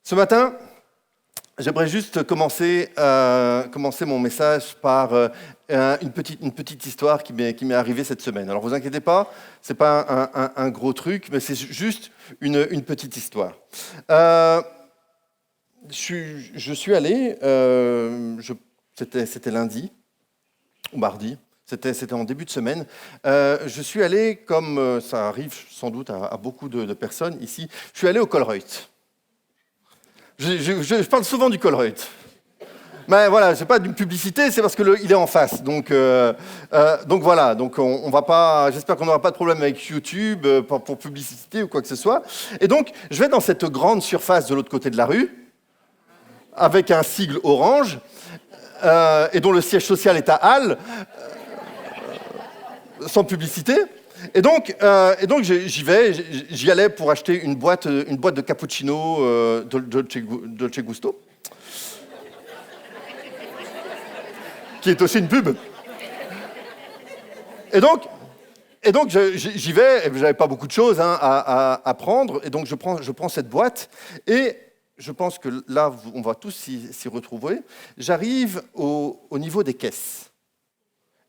Ce matin, j'aimerais juste commencer mon message par une petite histoire qui m'est arrivée cette semaine. Alors, vous inquiétez pas, c'est pas un gros truc, mais c'est juste une petite histoire. Je suis allé, c'était lundi ou mardi. C'était en début de semaine. Je suis allé, comme ça arrive sans doute à beaucoup de personnes ici, je suis allé au Colruyt. Je parle souvent du Colruyt. Mais voilà, c'est pas d'une publicité, c'est parce qu'il est en face. Donc voilà, donc on va pas. J'espère qu'on n'aura pas de problème avec YouTube pour publicité ou quoi que ce soit. Et donc, je vais dans cette grande surface de l'autre côté de la rue, avec un sigle orange, et dont le siège social est à Halle, sans publicité. Et donc j'y allais pour acheter une boîte de cappuccino Dolce Gusto, qui est aussi une pub. Et donc j'y vais, et j'avais pas beaucoup de choses à prendre, et donc je prends cette boîte, et je pense que là, on va tous s'y retrouver. J'arrive au niveau des caisses.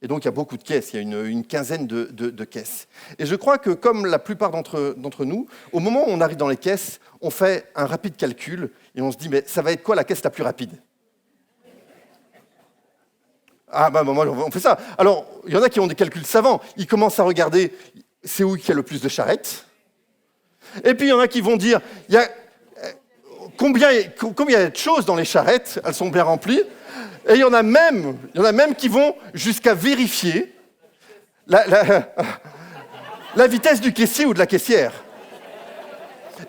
Et donc, il y a beaucoup de caisses, il y a une quinzaine de caisses. Et je crois que, comme la plupart d'entre nous, au moment où on arrive dans les caisses, on fait un rapide calcul et on se dit, mais ça va être quoi la caisse la plus rapide ? Ah, moi, on fait ça. Alors, il y en a qui ont des calculs savants. Ils commencent à regarder, c'est où il y a le plus de charrettes. Et puis, il y en a qui vont dire, combien il y a de choses dans les charrettes, elles sont bien remplies. Et il y en a même qui vont jusqu'à vérifier la vitesse du caissier ou de la caissière.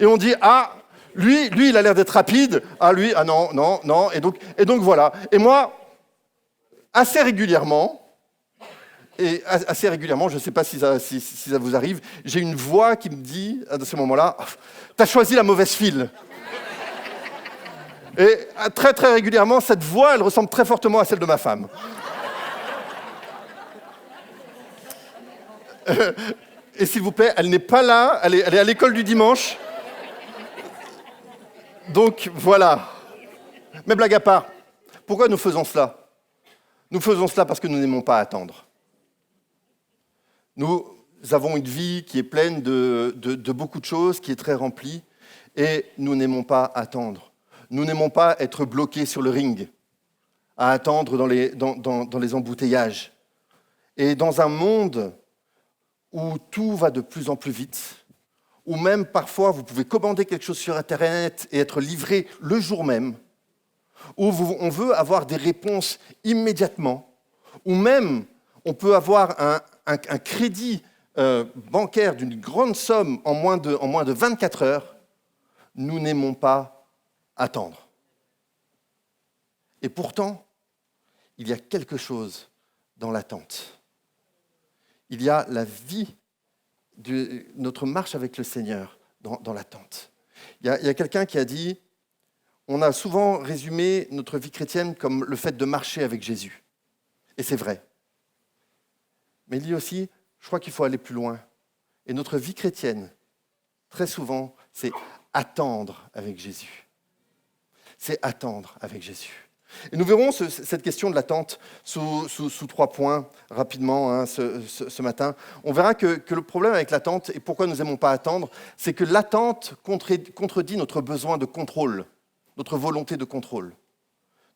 Et on dit, ah, lui, il a l'air d'être rapide. Ah, lui, ah non. Et donc voilà. Et moi, assez régulièrement, je ne sais pas si ça vous arrive, j'ai une voix qui me dit, à ce moment-là, t'as choisi la mauvaise file. Et très très régulièrement, cette voix, elle ressemble très fortement à celle de ma femme. Et s'il vous plaît, elle n'est pas là, elle est à l'école du dimanche. Donc voilà. Mais blague à part, pourquoi nous faisons cela ? Nous faisons cela parce que nous n'aimons pas attendre. Nous avons une vie qui est pleine de beaucoup de choses, qui est très remplie, et nous n'aimons pas attendre. Nous n'aimons pas être bloqués sur le ring, à attendre dans les embouteillages. Et dans un monde où tout va de plus en plus vite, où même parfois vous pouvez commander quelque chose sur Internet et être livré le jour même, où on veut avoir des réponses immédiatement, où même on peut avoir un crédit bancaire d'une grande somme en moins de 24 heures, nous n'aimons pas attendre. Et pourtant, il y a quelque chose dans l'attente. Il y a la vie de notre marche avec le Seigneur dans l'attente. Il y a quelqu'un qui a dit, on a souvent résumé notre vie chrétienne comme le fait de marcher avec Jésus. Et c'est vrai. Mais il dit aussi, je crois qu'il faut aller plus loin. Et notre vie chrétienne, très souvent, c'est attendre avec Jésus. C'est attendre avec Jésus. Et nous verrons cette question de l'attente sous 3 points rapidement ce matin. On verra que le problème avec l'attente et pourquoi nous n'aimons pas attendre, c'est que l'attente contredit notre besoin de contrôle, notre volonté de contrôle.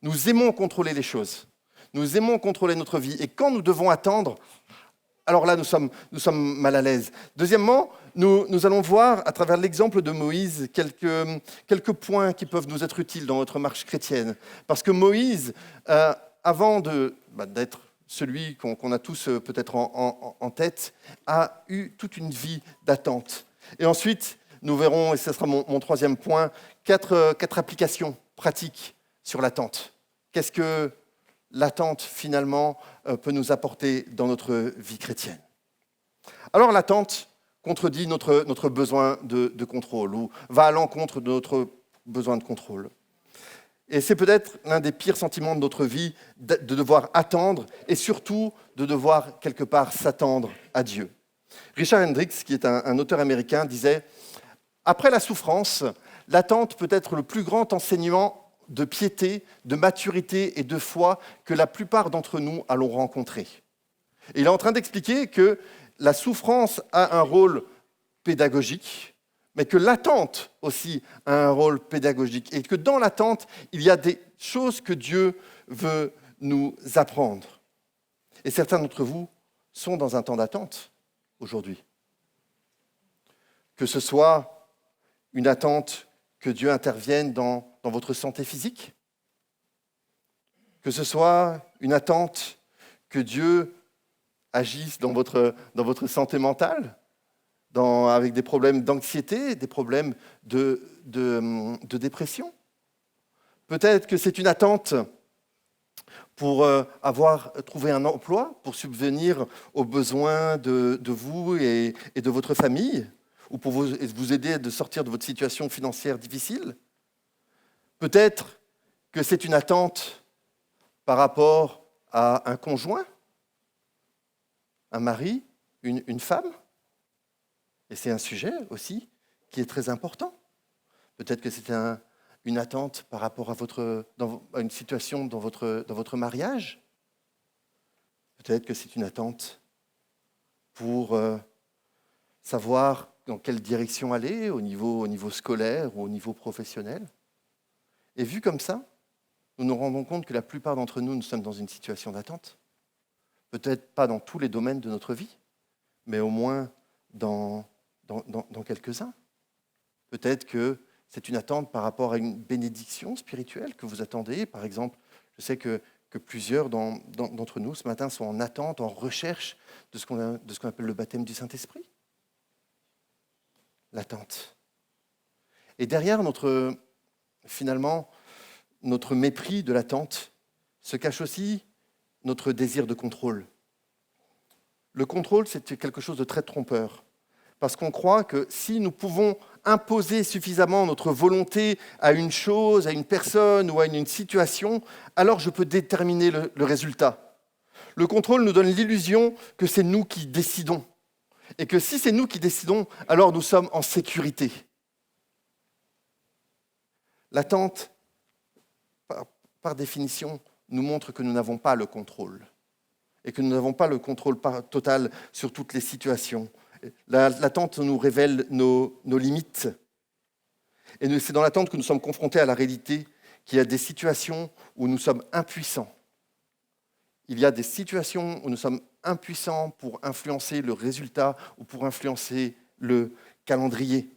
Nous aimons contrôler les choses. Nous aimons contrôler notre vie. Et quand nous devons attendre, alors là, nous sommes mal à l'aise. Deuxièmement, nous allons voir, à travers l'exemple de Moïse, quelques points qui peuvent nous être utiles dans notre marche chrétienne. Parce que Moïse, avant d'être celui qu'on a tous peut-être en tête, a eu toute une vie d'attente. Et ensuite, nous verrons, et ce sera mon 3e point, 4 applications pratiques sur l'attente. Qu'est-ce que l'attente, finalement, peut nous apporter dans notre vie chrétienne. Alors, l'attente contredit notre besoin de contrôle, ou va à l'encontre de notre besoin de contrôle. Et c'est peut-être l'un des pires sentiments de notre vie, de devoir attendre, et surtout de devoir, quelque part, s'attendre à Dieu. Richard Hendricks, qui est un auteur américain, disait « Après la souffrance, L'attente peut être le plus grand enseignement de piété, de maturité et de foi que la plupart d'entre nous allons rencontrer. Et il est en train d'expliquer que la souffrance a un rôle pédagogique, mais que l'attente aussi a un rôle pédagogique. Et que dans l'attente, il y a des choses que Dieu veut nous apprendre. Et certains d'entre vous sont dans un temps d'attente aujourd'hui. Que ce soit une attente que Dieu intervienne dans votre santé physique, que ce soit une attente que Dieu agissent dans votre santé mentale, avec des problèmes d'anxiété, des problèmes de dépression. Peut-être que c'est une attente pour avoir trouvé un emploi, pour subvenir aux besoins de vous et de votre famille, ou pour vous aider à sortir de votre situation financière difficile. Peut-être que c'est une attente par rapport à un conjoint, un mari, une femme. Et c'est un sujet aussi qui est très important. Peut-être que c'est une attente par rapport à une situation dans votre mariage. Peut-être que c'est une attente pour savoir dans quelle direction aller au niveau scolaire ou au niveau professionnel. Et vu comme ça, nous nous rendons compte que la plupart d'entre nous, nous sommes dans une situation d'attente. Peut-être pas dans tous les domaines de notre vie, mais au moins dans quelques-uns. Peut-être que c'est une attente par rapport à une bénédiction spirituelle que vous attendez. Par exemple, je sais que plusieurs d'entre nous ce matin sont en attente, en recherche de ce qu'on appelle le baptême du Saint-Esprit. L'attente. Et derrière finalement, notre mépris de l'attente se cache aussi notre désir de contrôle. Le contrôle, c'est quelque chose de très trompeur, parce qu'on croit que si nous pouvons imposer suffisamment notre volonté à une chose, à une personne ou à une situation, alors je peux déterminer le résultat. Le contrôle nous donne l'illusion que c'est nous qui décidons, et que si c'est nous qui décidons, alors nous sommes en sécurité. L'attente, par définition, nous montre que nous n'avons pas le contrôle et que nous n'avons pas le contrôle total sur toutes les situations. L'attente nous révèle nos limites. Et c'est dans l'attente que nous sommes confrontés à la réalité qu'il y a des situations où nous sommes impuissants. Il y a des situations où nous sommes impuissants pour influencer le résultat ou pour influencer le calendrier.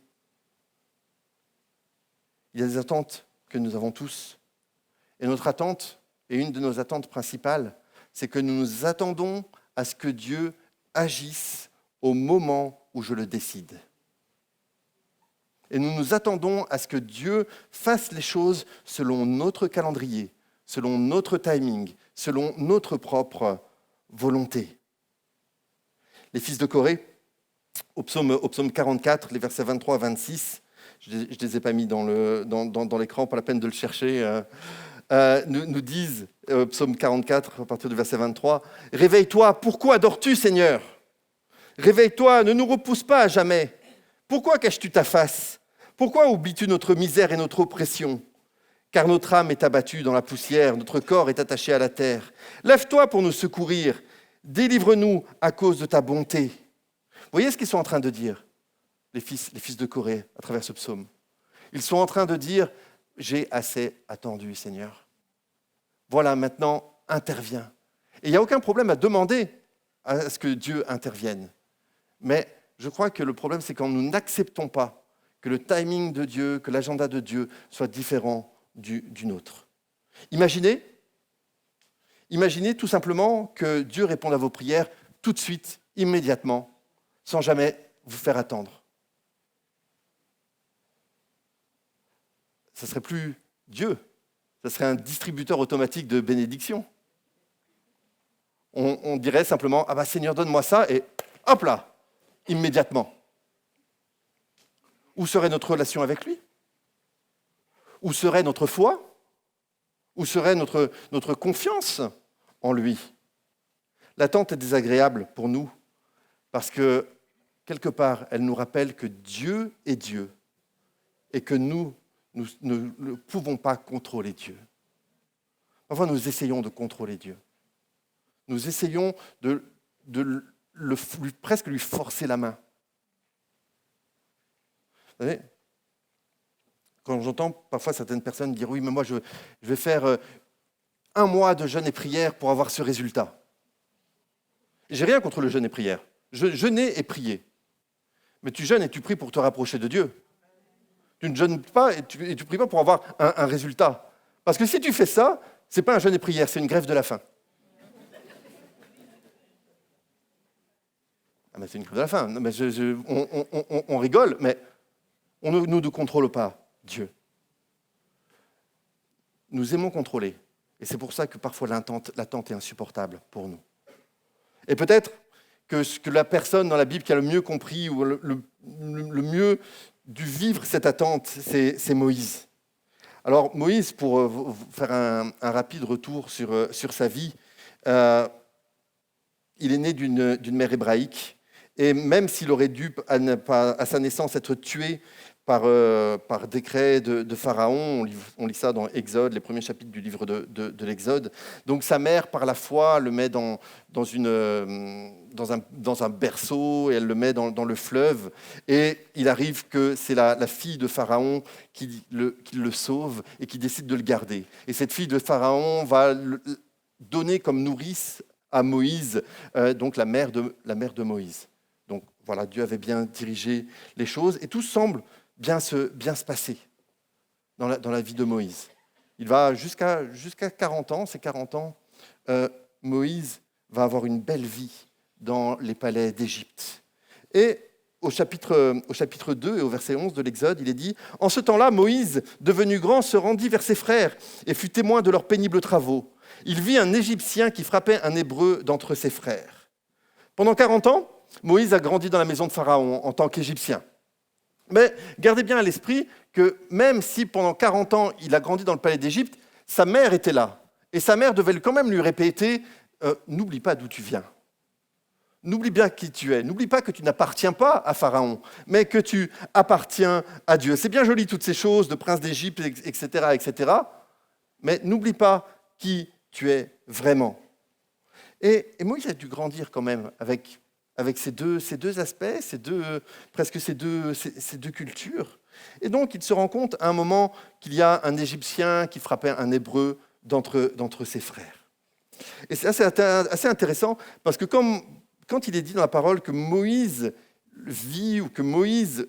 Il y a des attentes que nous avons tous. Et notre attente, et une de nos attentes principales, c'est que nous nous attendons à ce que Dieu agisse au moment où je le décide. Et nous nous attendons à ce que Dieu fasse les choses selon notre calendrier, selon notre timing, selon notre propre volonté. Les fils de Corée, au psaume 44, les versets 23 à 26, je ne les ai pas mis dans l'écran, pas la peine de le chercher, nous disent, psaume 44, à partir du verset 23, « Réveille-toi, pourquoi dors-tu, Seigneur ? Réveille-toi, ne nous repousse pas à jamais. Pourquoi caches-tu ta face ? Pourquoi oublies-tu notre misère et notre oppression ? Car notre âme est abattue dans la poussière, notre corps est attaché à la terre. Lève-toi pour nous secourir, délivre-nous à cause de ta bonté. » Vous voyez ce qu'ils sont en train de dire, les fils de Corée, à travers ce psaume. Ils sont en train de dire, j'ai assez attendu, Seigneur. Voilà, maintenant, interviens. Et il n'y a aucun problème à demander à ce que Dieu intervienne. Mais je crois que le problème, c'est quand nous n'acceptons pas que le timing de Dieu, que l'agenda de Dieu soit différent du nôtre. Imaginez tout simplement que Dieu réponde à vos prières tout de suite, immédiatement, sans jamais vous faire attendre. Ce ne serait plus Dieu, ce serait un distributeur automatique de bénédictions. On dirait simplement, ah bah Seigneur, donne-moi ça, et hop là, immédiatement. Où serait notre relation avec lui ? Où serait notre foi ? Où serait notre confiance en lui ? L'attente est désagréable pour nous parce que, quelque part, elle nous rappelle que Dieu est Dieu et que nous nous ne pouvons pas contrôler Dieu. Parfois, nous essayons de contrôler Dieu. Nous essayons de presque lui forcer la main. Vous savez, quand j'entends parfois certaines personnes dire « Oui, mais moi, je vais faire 1 mois de jeûne et prière pour avoir ce résultat. » J'ai rien contre le jeûne et prière. Jeûner et prier. Mais tu jeûnes et tu pries pour te rapprocher de Dieu. Tu ne jeûnes pas et tu pries pas pour avoir un résultat. Parce que si tu fais ça, ce n'est pas un jeûne et prière, c'est une grève de la faim. Ah mais c'est une grève de la faim. Non, mais on rigole, mais nous ne contrôlons pas Dieu. Nous aimons contrôler. Et c'est pour ça que parfois l'attente est insupportable pour nous. Et peut-être que la personne dans la Bible qui a le mieux compris ou le mieux dû vivre cette attente, c'est Moïse. Alors Moïse, pour vous faire un rapide retour sur sa vie, il est né d'une mère hébraïque. Et même s'il aurait dû, à sa naissance, être tué par décret de Pharaon, on lit ça dans Exode, les premiers chapitres du livre de l'Exode. Donc sa mère, par la foi, le met dans un berceau, et elle le met dans le fleuve. Et il arrive que c'est la fille de Pharaon qui le sauve et qui décide de le garder. Et cette fille de Pharaon va le donner comme nourrice à Moïse, donc la mère de Moïse. Donc voilà, Dieu avait bien dirigé les choses et tout semble bien se passer dans la vie de Moïse. Il va jusqu'à 40 ans, ces 40 ans, Moïse va avoir une belle vie dans les palais d'Égypte. Et au chapitre 2 et au verset 11 de l'Exode, il est dit « En ce temps-là, Moïse, devenu grand, se rendit vers ses frères et fut témoin de leurs pénibles travaux. Il vit un Égyptien qui frappait un Hébreu d'entre ses frères. Pendant 40 ans, Moïse a grandi dans la maison de Pharaon en tant qu'Égyptien. Mais gardez bien à l'esprit que même si pendant 40 ans, il a grandi dans le palais d'Égypte, sa mère était là. Et sa mère devait quand même lui répéter « N'oublie pas d'où tu viens. N'oublie bien qui tu es. N'oublie pas que tu n'appartiens pas à Pharaon, mais que tu appartiens à Dieu. » C'est bien joli toutes ces choses de prince d'Égypte, etc., etc. Mais n'oublie pas qui tu es vraiment. Et Moïse a dû grandir quand même avec ces deux aspects, presque ces deux cultures. Et donc, il se rend compte à un moment qu'il y a un Égyptien qui frappait un Hébreu d'entre ses frères. Et c'est assez intéressant, parce que quand il est dit dans la parole que Moïse vit ou que Moïse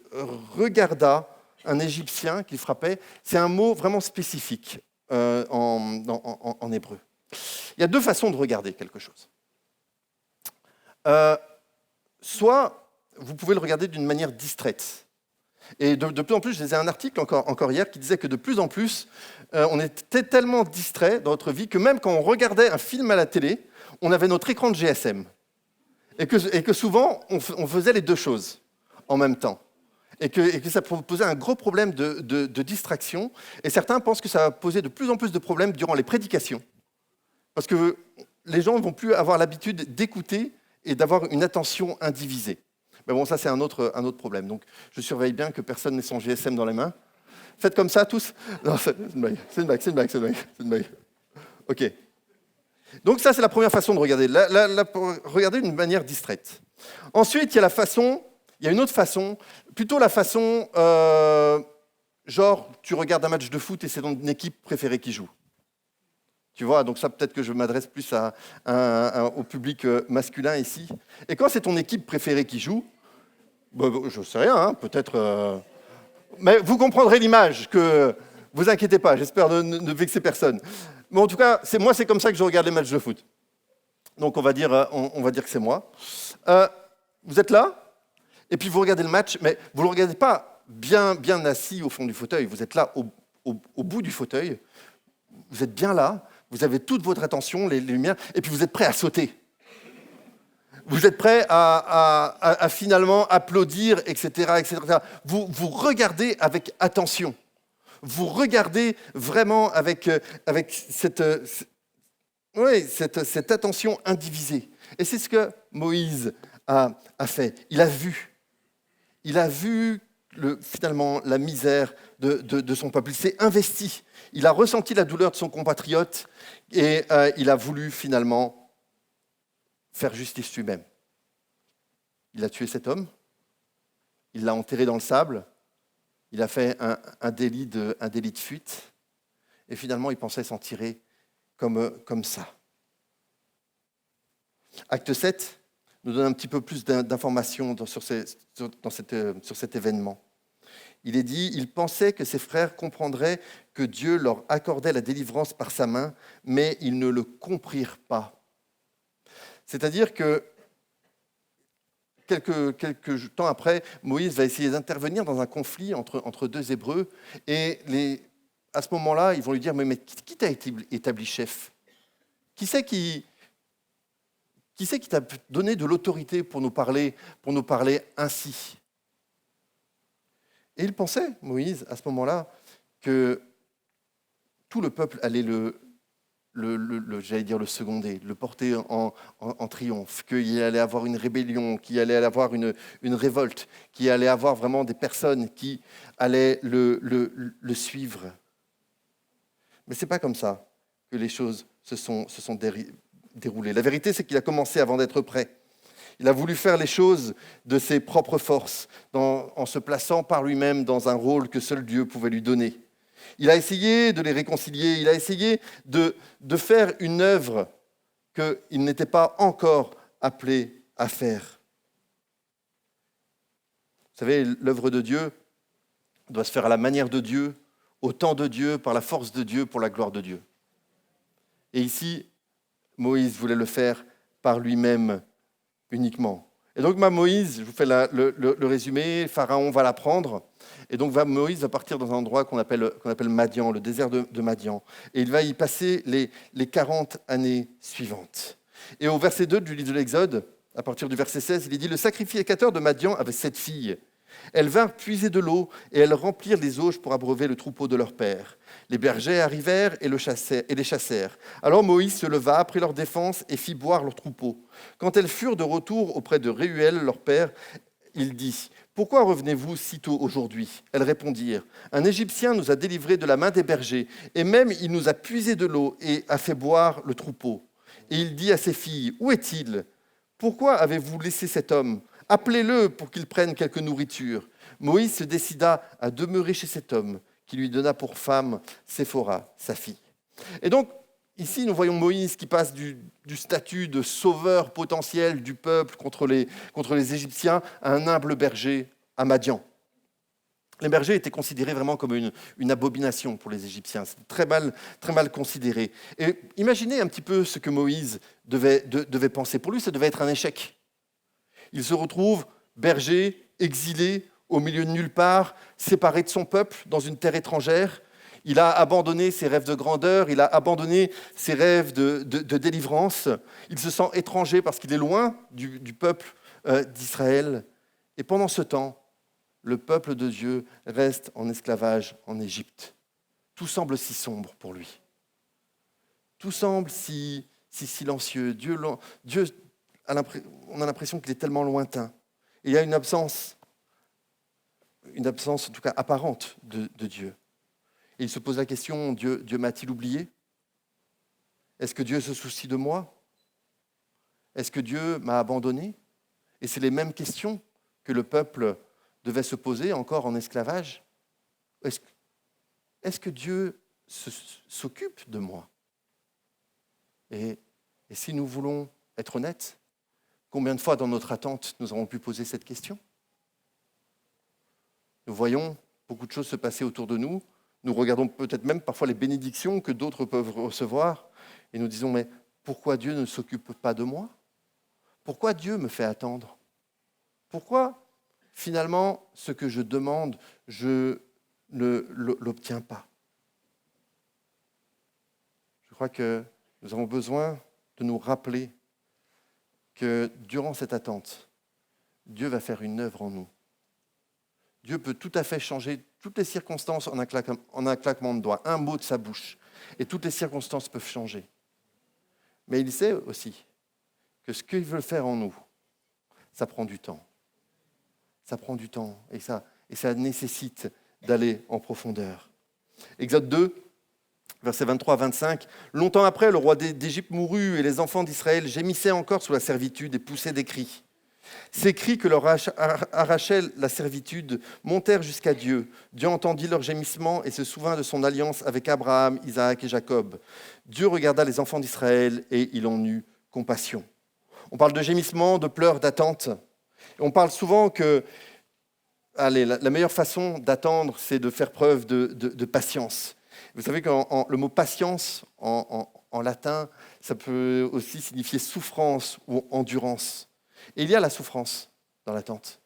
regarda un Égyptien qui frappait, c'est un mot vraiment spécifique en hébreu. Il y a 2 façons de regarder quelque chose. Soit vous pouvez le regarder d'une manière distraite. Et de plus en plus, je lisais un article encore hier qui disait que de plus en plus, on était tellement distrait dans notre vie que même quand on regardait un film à la télé, on avait notre écran de GSM. Et que souvent, on faisait les 2 choses en même temps. Et que ça posait un gros problème de distraction. Et certains pensent que ça va poser de plus en plus de problèmes durant les prédications. Parce que les gens ne vont plus avoir l'habitude d'écouter et d'avoir une attention indivisée. Mais bon, ça, c'est un autre problème. Donc, je surveille bien que personne n'ait son GSM dans les mains. Faites comme ça, tous. Non, c'est une blague. OK. Donc, ça, c'est la première façon de regarder. Regarder d'une manière distraite. Ensuite, il y a une autre façon, plutôt la façon, genre, tu regardes un match de foot et c'est ton équipe préférée qui joue. Tu vois, donc ça, peut-être que je m'adresse plus au public masculin ici. Et quand c'est ton équipe préférée qui joue, je ne sais rien, hein, peut-être... Mais vous comprendrez l'image, que vous inquiétez pas, j'espère ne vexer personne. Mais en tout cas, c'est comme ça que je regarde les matchs de foot. Donc on va dire que c'est moi. Vous êtes là, et puis vous regardez le match, mais vous ne le regardez pas bien assis au fond du fauteuil, vous êtes là au bout du fauteuil, vous êtes bien là, vous avez toute votre attention, les lumières, et puis vous êtes prêt à sauter. Vous êtes prêt à finalement applaudir, etc. Vous regardez avec attention. Vous regardez vraiment avec cette attention indivisée. Et c'est ce que Moïse a fait. Il a vu finalement la misère de son peuple. Il s'est investi. Il a ressenti la douleur de son compatriote et il a voulu finalement faire justice lui-même. Il a tué cet homme, il l'a enterré dans le sable, il a fait un délit de fuite et finalement il pensait s'en tirer comme ça. Acte 7 nous donne un petit peu plus d'informations sur cet événement. Il est dit, il pensait que ses frères comprendraient que Dieu leur accordait la délivrance par sa main, mais ils ne le comprirent pas. C'est-à-dire que quelques temps après, Moïse va essayer d'intervenir dans un conflit entre deux Hébreux, et à ce moment-là, ils vont lui dire, mais qui t'a établi chef ? Qui c'est qui t'a donné de l'autorité pour nous parler ainsi ? Et il pensait, Moïse, à ce moment-là, que tout le peuple allait j'allais dire le seconder, le porter en triomphe, qu'il allait avoir une rébellion, qu'il allait avoir une révolte, qu'il allait avoir vraiment des personnes qui allaient le suivre. Mais ce n'est pas comme ça que les choses se sont déroulées. La vérité, c'est qu'il a commencé avant d'être prêt. Il a voulu faire les choses de ses propres forces, en se plaçant par lui-même dans un rôle que seul Dieu pouvait lui donner. Il a essayé de les réconcilier, il a essayé de faire une œuvre qu'il n'était pas encore appelé à faire. Vous savez, l'œuvre de Dieu doit se faire à la manière de Dieu, au temps de Dieu, par la force de Dieu, pour la gloire de Dieu. Et ici, Moïse voulait le faire par lui-même uniquement. Et donc Moïse, je vous fais le résumé, Pharaon va la prendre, et donc Moïse va partir dans un endroit qu'on appelle Madian, le désert de Madian, et il va y passer les 40 années suivantes. Et au verset 2 du livre de l'Exode, à partir du verset 16, il est dit « Le sacrificateur de Madian avait 7 filles. Elles vinrent puiser de l'eau, et elles remplirent les auges pour abreuver le troupeau de leur père. Les bergers arrivèrent et les chassèrent. Alors Moïse se leva, prit leur défense et fit boire leur troupeau. Quand elles furent de retour auprès de Réuel, leur père, il dit « Pourquoi revenez-vous si tôt aujourd'hui ?» Elles répondirent « Un Égyptien nous a délivrés de la main des bergers, et même il nous a puisé de l'eau et a fait boire le troupeau. » Et il dit à ses filles « Où est-il ? Pourquoi avez-vous laissé cet homme ? Appelez-le pour qu'il prenne quelque nourriture. » Moïse se décida à demeurer chez cet homme, qui lui donna pour femme Séphora, sa fille. Et donc, ici, nous voyons Moïse qui passe du statut de sauveur potentiel du peuple contre les Égyptiens à un humble berger à Madian. Les bergers étaient considérés vraiment comme une abomination pour les Égyptiens. C'était très mal considéré. Et imaginez un petit peu ce que Moïse devait penser. Pour lui, ça devait être un échec. Il se retrouve berger, exilé, au milieu de nulle part, séparé de son peuple, dans une terre étrangère. Il a abandonné ses rêves de grandeur, il a abandonné ses rêves de délivrance. Il se sent étranger parce qu'il est loin du peuple d'Israël. Et pendant ce temps, le peuple de Dieu reste en esclavage en Égypte. Tout semble si sombre pour lui. Tout semble si silencieux. Dieu, on a l'impression qu'il est tellement lointain. Et il y a une absence en tout cas apparente de Dieu. Et il se pose la question, Dieu m'a-t-il oublié ? Est-ce que Dieu se soucie de moi ? Est-ce que Dieu m'a abandonné ? Et c'est les mêmes questions que le peuple devait se poser encore en esclavage. Est-ce que Dieu s'occupe de moi ? Et si nous voulons être honnêtes, combien de fois dans notre attente nous avons pu poser cette question ? Nous voyons beaucoup de choses se passer autour de nous. Nous regardons peut-être même parfois les bénédictions que d'autres peuvent recevoir et nous disons, mais pourquoi Dieu ne s'occupe pas de moi ? Pourquoi Dieu me fait attendre ? Pourquoi finalement ce que je demande, je ne l'obtiens pas ? Je crois que nous avons besoin de nous rappeler que durant cette attente, Dieu va faire une œuvre en nous. Dieu peut tout à fait changer toutes les circonstances en un claquement de doigts, un mot de sa bouche, et toutes les circonstances peuvent changer. Mais il sait aussi que ce qu'il veut faire en nous, ça prend du temps. Ça prend du temps, et et ça nécessite d'aller en profondeur. Exode 2, versets 23 à 25. « Longtemps après, le roi d'Égypte mourut et les enfants d'Israël gémissaient encore sous la servitude et poussaient des cris. Ces cris que leur arrachait la servitude montèrent jusqu'à Dieu. Dieu entendit leurs gémissements et se souvint de son alliance avec Abraham, Isaac et Jacob. Dieu regarda les enfants d'Israël et il en eut compassion. » On parle de gémissements, de pleurs, d'attente. On parle souvent que la meilleure façon d'attendre, c'est de faire preuve de patience. Vous savez que le mot patience, en latin, ça peut aussi signifier souffrance ou endurance. Et il y a la souffrance dans l'attente.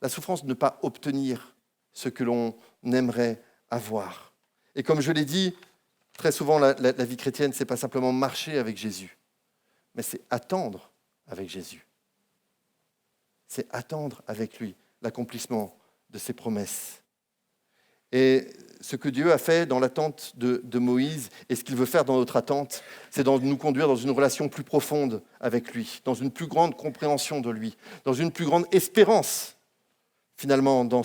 La souffrance de ne pas obtenir ce que l'on aimerait avoir. Et comme je l'ai dit, très souvent, la vie chrétienne, ce n'est pas simplement marcher avec Jésus, mais c'est attendre avec Jésus. C'est attendre avec lui l'accomplissement de ses promesses. Et ce que Dieu a fait dans l'attente de Moïse et ce qu'il veut faire dans notre attente, c'est de nous conduire dans une relation plus profonde avec lui, dans une plus grande compréhension de lui, dans une plus grande espérance, finalement, dans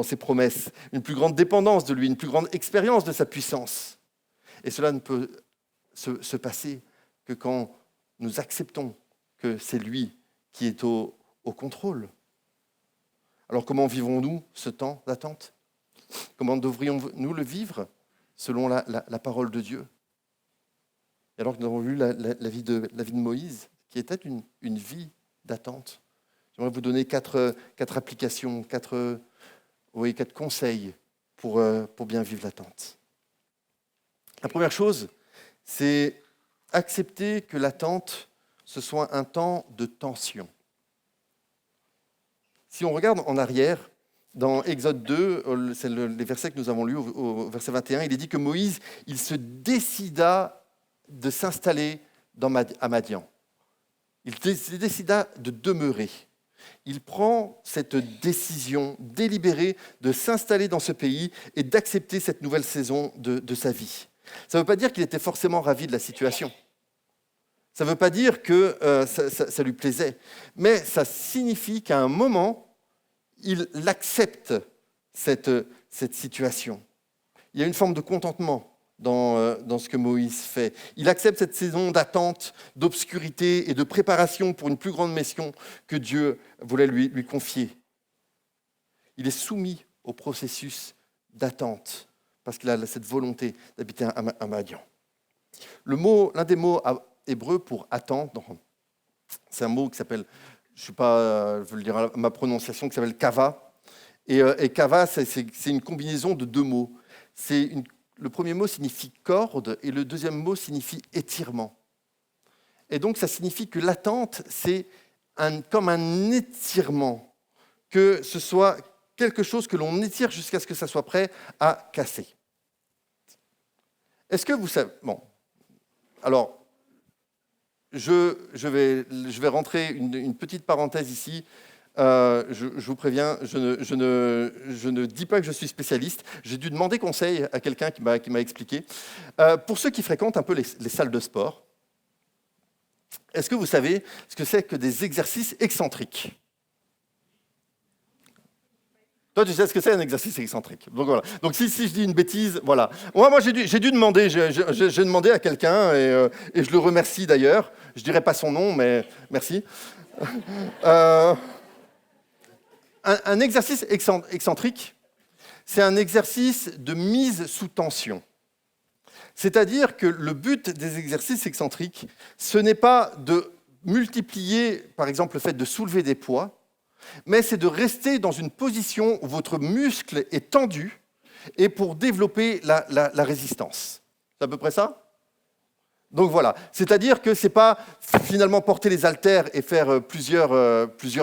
ses promesses, une plus grande dépendance de lui, une plus grande expérience de sa puissance. Et cela ne peut se passer que quand nous acceptons que c'est lui qui est au contrôle. Alors comment vivons-nous ce temps d'attente ? Comment devrions-nous le vivre selon la parole de Dieu ? Et alors que nous avons vu la vie de Moïse, qui était une vie d'attente, j'aimerais vous donner quatre applications, quatre conseils pour bien vivre l'attente. La première chose, c'est accepter que l'attente, ce soit un temps de tension. Si on regarde en arrière, dans Exode 2, c'est les versets que nous avons lus au verset 21, il est dit que Moïse, il se décida de s'installer à Madian. Il décida de demeurer. Il prend cette décision délibérée de s'installer dans ce pays et d'accepter cette nouvelle saison de sa vie. Ça ne veut pas dire qu'il était forcément ravi de la situation. Ça ne veut pas dire que ça lui plaisait, mais ça signifie qu'à un moment, il accepte cette situation. Il y a une forme de contentement dans ce que Moïse fait. Il accepte cette saison d'attente, d'obscurité et de préparation pour une plus grande mission que Dieu voulait lui confier. Il est soumis au processus d'attente parce qu'il a cette volonté d'habiter à Madian. L'un des mots hébreux pour attendre, c'est un mot qui s'appelle, je veux le dire à ma prononciation, qui s'appelle kava. Et kava, c'est une combinaison de deux mots. Le premier mot signifie corde et le deuxième mot signifie étirement. Et donc, ça signifie que l'attente, c'est comme un étirement, que ce soit quelque chose que l'on étire jusqu'à ce que ça soit prêt à casser. Est-ce que vous savez... Bon, alors... Je vais rentrer une petite parenthèse ici. Je vous préviens, je ne dis pas que je suis spécialiste. J'ai dû demander conseil à quelqu'un qui m'a expliqué. Pour ceux qui fréquentent un peu les salles de sport, est-ce que vous savez ce que c'est que des exercices excentriques ? Toi, tu sais ce que c'est un exercice excentrique. Donc voilà. Donc si je dis une bêtise, voilà. Moi j'ai dû demander, j'ai demandé à quelqu'un et je le remercie d'ailleurs. Je dirai pas son nom, mais merci. Un exercice excentrique, c'est un exercice de mise sous tension. C'est-à-dire que le but des exercices excentriques, ce n'est pas de multiplier, par exemple, le fait de soulever des poids, mais c'est de rester dans une position où votre muscle est tendu et pour développer la résistance. C'est à peu près ça ? Donc voilà, c'est-à-dire que ce n'est pas finalement porter les haltères et faire plusieurs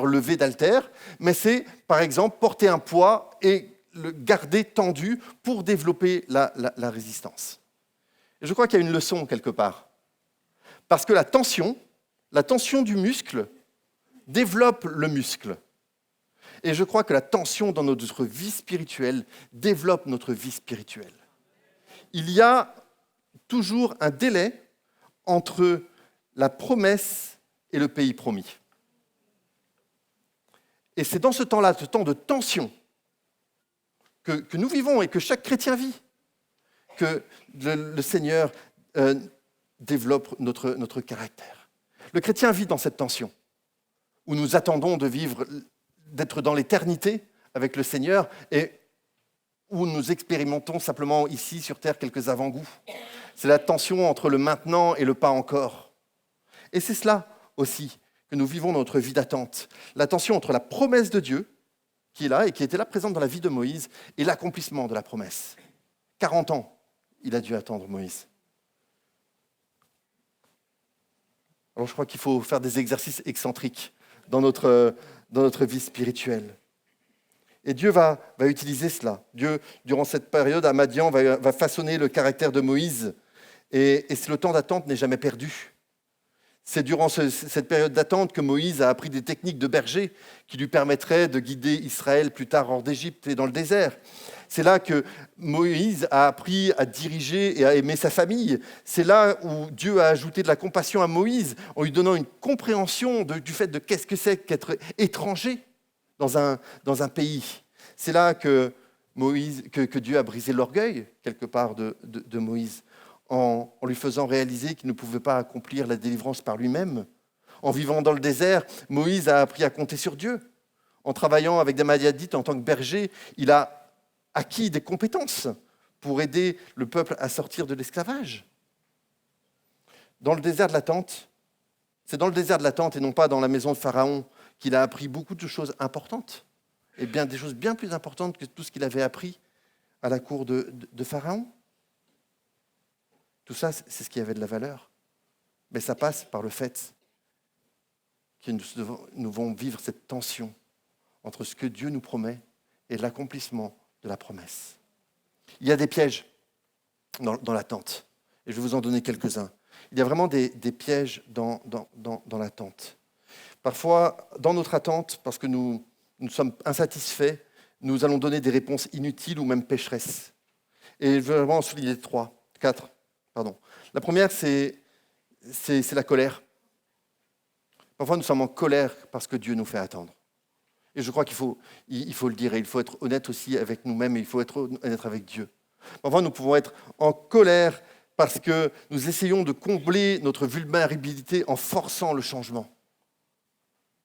levées d'haltères, mais c'est par exemple porter un poids et le garder tendu pour développer la résistance. Et je crois qu'il y a une leçon quelque part. Parce que la tension du muscle développe le muscle. Et je crois que la tension dans notre vie spirituelle développe notre vie spirituelle. Il y a toujours un délai entre la promesse et le pays promis. Et c'est dans ce temps-là, ce temps de tension, que nous vivons et que chaque chrétien vit, que le Seigneur développe notre caractère. Le chrétien vit dans cette tension, où nous attendons d'être dans l'éternité avec le Seigneur et où nous expérimentons simplement ici sur terre quelques avant-goûts. C'est la tension entre le maintenant et le pas encore. Et c'est cela aussi que nous vivons dans notre vie d'attente. La tension entre la promesse de Dieu, qui est là et qui était là présente dans la vie de Moïse, et l'accomplissement de la promesse. 40 ans, il a dû attendre Moïse. Alors je crois qu'il faut faire des exercices excentriques dans notre vie spirituelle. Et Dieu va utiliser cela. Dieu, durant cette période, à Madian, va façonner le caractère de Moïse. Et le temps d'attente n'est jamais perdu. C'est durant cette période d'attente que Moïse a appris des techniques de berger qui lui permettraient de guider Israël plus tard hors d'Égypte et dans le désert. C'est là que Moïse a appris à diriger et à aimer sa famille. C'est là où Dieu a ajouté de la compassion à Moïse en lui donnant une compréhension du fait de qu'est-ce que c'est qu'être étranger dans un pays. C'est là que Dieu a brisé l'orgueil, quelque part, de Moïse, en lui faisant réaliser qu'il ne pouvait pas accomplir la délivrance par lui-même. En vivant dans le désert, Moïse a appris à compter sur Dieu. En travaillant avec des Madianites en tant que berger, il a acquis des compétences pour aider le peuple à sortir de l'esclavage. Dans le désert de l'attente, c'est dans le désert de l'attente et non pas dans la maison de Pharaon qu'il a appris beaucoup de choses importantes, et bien des choses bien plus importantes que tout ce qu'il avait appris à la cour de Pharaon. Tout ça, c'est ce qui avait de la valeur. Mais ça passe par le fait que nous devons vivre cette tension entre ce que Dieu nous promet et l'accomplissement de la promesse. Il y a des pièges dans l'attente, et je vais vous en donner quelques-uns. Il y a vraiment des pièges dans l'attente. Parfois, dans notre attente, parce que nous sommes insatisfaits, nous allons donner des réponses inutiles ou même pécheresses. Et je veux vraiment en souligner quatre. La première, c'est la colère. Parfois, nous sommes en colère parce que Dieu nous fait attendre. Et je crois qu'il faut le dire, et il faut être honnête aussi avec nous-mêmes, et il faut être honnête avec Dieu. Parfois, nous pouvons être en colère parce que nous essayons de combler notre vulnérabilité en forçant le changement.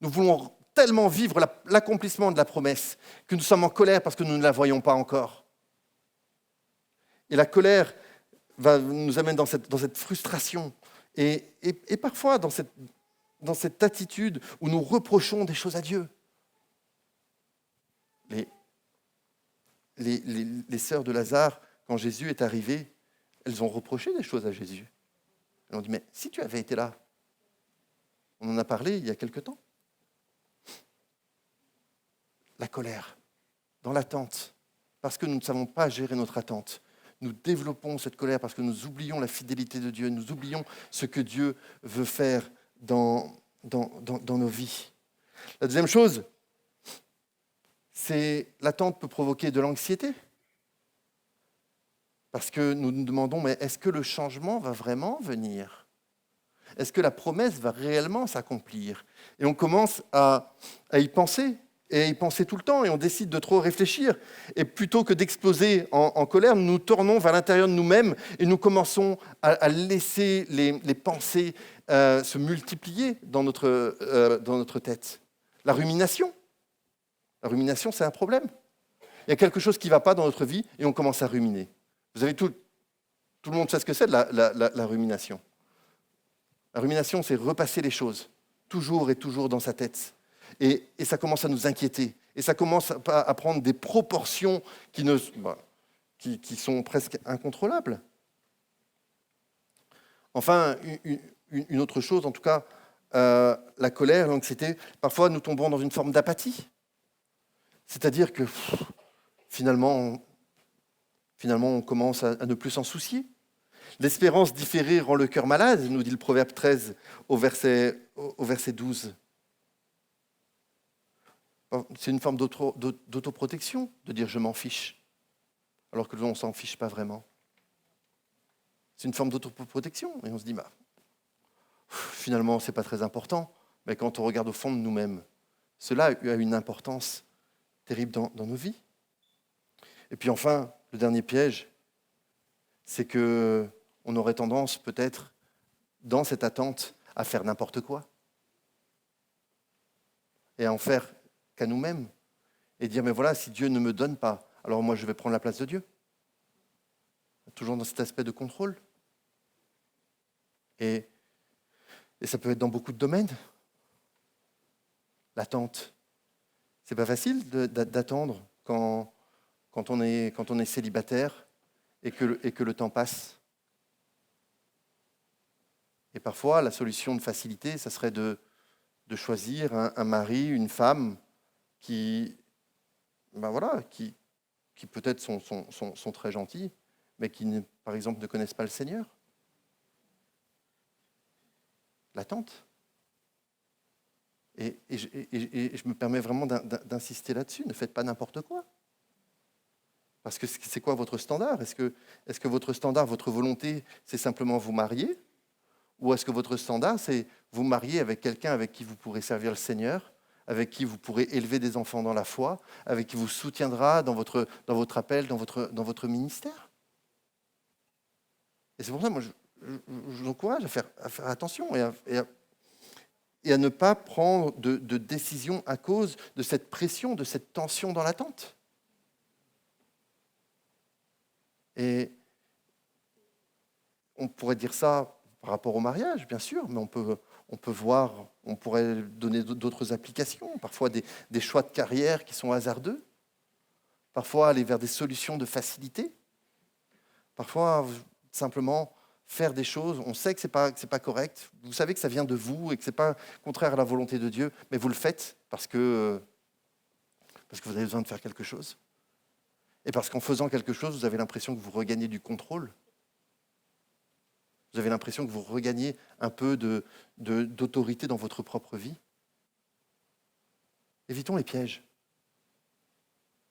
Nous voulons tellement vivre l'accomplissement de la promesse que nous sommes en colère parce que nous ne la voyons pas encore. Et la colère nous amène dans cette frustration et parfois dans cette attitude où nous reprochons des choses à Dieu. Les sœurs de Lazare, quand Jésus est arrivé, elles ont reproché des choses à Jésus. Elles ont dit, mais si tu avais été là, on en a parlé il y a quelque temps. La colère, dans l'attente, parce que nous ne savons pas gérer notre attente. Nous développons cette colère parce que nous oublions la fidélité de Dieu, nous oublions ce que Dieu veut faire dans nos vies. La deuxième chose, c'est l'attente peut provoquer de l'anxiété. Parce que nous nous demandons, mais est-ce que le changement va vraiment venir ? Est-ce que la promesse va réellement s'accomplir ? Et on commence à y penser, et à y penser tout le temps, et on décide de trop réfléchir. Et plutôt que d'exploser en colère, nous nous tournons vers l'intérieur de nous-mêmes, et nous commençons à laisser les pensées se multiplier dans notre tête. La rumination, c'est un problème. Il y a quelque chose qui ne va pas dans notre vie, et on commence à ruminer. Vous avez tout le monde sait ce que c'est la rumination. La rumination, c'est repasser les choses, toujours et toujours dans sa tête. Et ça commence à nous inquiéter. Et ça commence à prendre des proportions qui sont presque incontrôlables. Enfin, une autre chose, en tout cas, la colère, l'anxiété, parfois nous tombons dans une forme d'apathie. C'est-à-dire que finalement, on commence à ne plus s'en soucier. L'espérance différée rend le cœur malade, nous dit le Proverbe 13 au verset 12. C'est une forme d'autoprotection de dire « je m'en fiche », alors que l'on ne s'en fiche pas vraiment. C'est une forme d'autoprotection, et on se dit finalement, ce n'est pas très important, mais quand on regarde au fond de nous-mêmes, cela a une importance terrible dans nos vies. Et puis enfin, le dernier piège, c'est qu'on aurait tendance peut-être, dans cette attente, à faire n'importe quoi et à en faire qu'à nous-mêmes et dire, mais voilà, si Dieu ne me donne pas, alors moi je vais prendre la place de Dieu. Toujours dans cet aspect de contrôle. Et ça peut être dans beaucoup de domaines. L'attente. C'est pas facile d'attendre quand on est célibataire et que le temps passe. Et parfois, la solution de facilité, ça serait de choisir un mari, une femme qui peut-être sont très gentils, mais qui, par exemple, ne connaissent pas le Seigneur. L'attente. Et je me permets vraiment d'insister là-dessus. Ne faites pas n'importe quoi. Parce que c'est quoi votre standard ? Est-ce que votre standard, votre volonté, c'est simplement vous marier ? Ou est-ce que votre standard, c'est vous marier avec quelqu'un avec qui vous pourrez servir le Seigneur, avec qui vous pourrez élever des enfants dans la foi, avec qui vous soutiendra dans votre appel, dans votre ministère ? Et c'est pour ça, moi, je vous encourage à faire attention et à ne pas prendre de décision à cause de cette pression, de cette tension dans l'attente. Et on pourrait dire ça par rapport au mariage, bien sûr, mais on peut voir, on pourrait donner d'autres applications, parfois des choix de carrière qui sont hasardeux, parfois aller vers des solutions de facilité, parfois simplement faire des choses, on sait que c'est pas correct, vous savez que ça vient de vous et que c'est pas contraire à la volonté de Dieu, mais vous le faites parce que vous avez besoin de faire quelque chose. Et parce qu'en faisant quelque chose, vous avez l'impression que vous regagnez du contrôle. Vous avez l'impression que vous regagnez un peu d'autorité dans votre propre vie. Évitons les pièges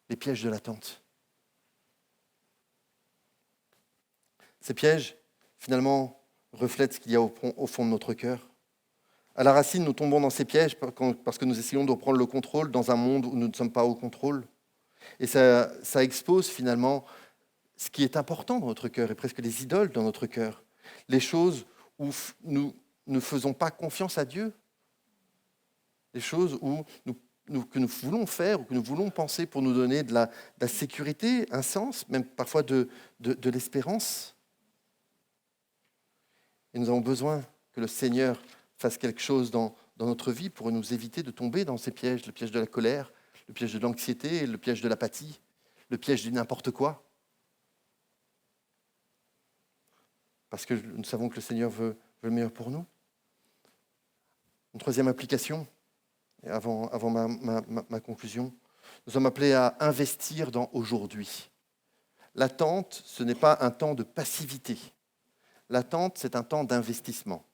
de l'attente. Ces pièges, finalement, reflètent ce qu'il y a au fond de notre cœur. À la racine, nous tombons dans ces pièges parce que nous essayons de reprendre le contrôle dans un monde où nous ne sommes pas au contrôle. Et ça expose finalement ce qui est important dans notre cœur et presque les idoles dans notre cœur. Les choses où nous ne faisons pas confiance à Dieu. Les choses que nous voulons faire ou que nous voulons penser pour nous donner de la sécurité, un sens, même parfois de l'espérance. Et nous avons besoin que le Seigneur fasse quelque chose dans notre vie pour nous éviter de tomber dans ces pièges, le piège de la colère, le piège de l'anxiété, le piège de l'apathie, le piège du n'importe quoi. Parce que nous savons que le Seigneur veut le meilleur pour nous. Une troisième application, et avant ma conclusion, nous sommes appelés à investir dans aujourd'hui. L'attente, ce n'est pas un temps de passivité. L'attente, c'est un temps d'investissement.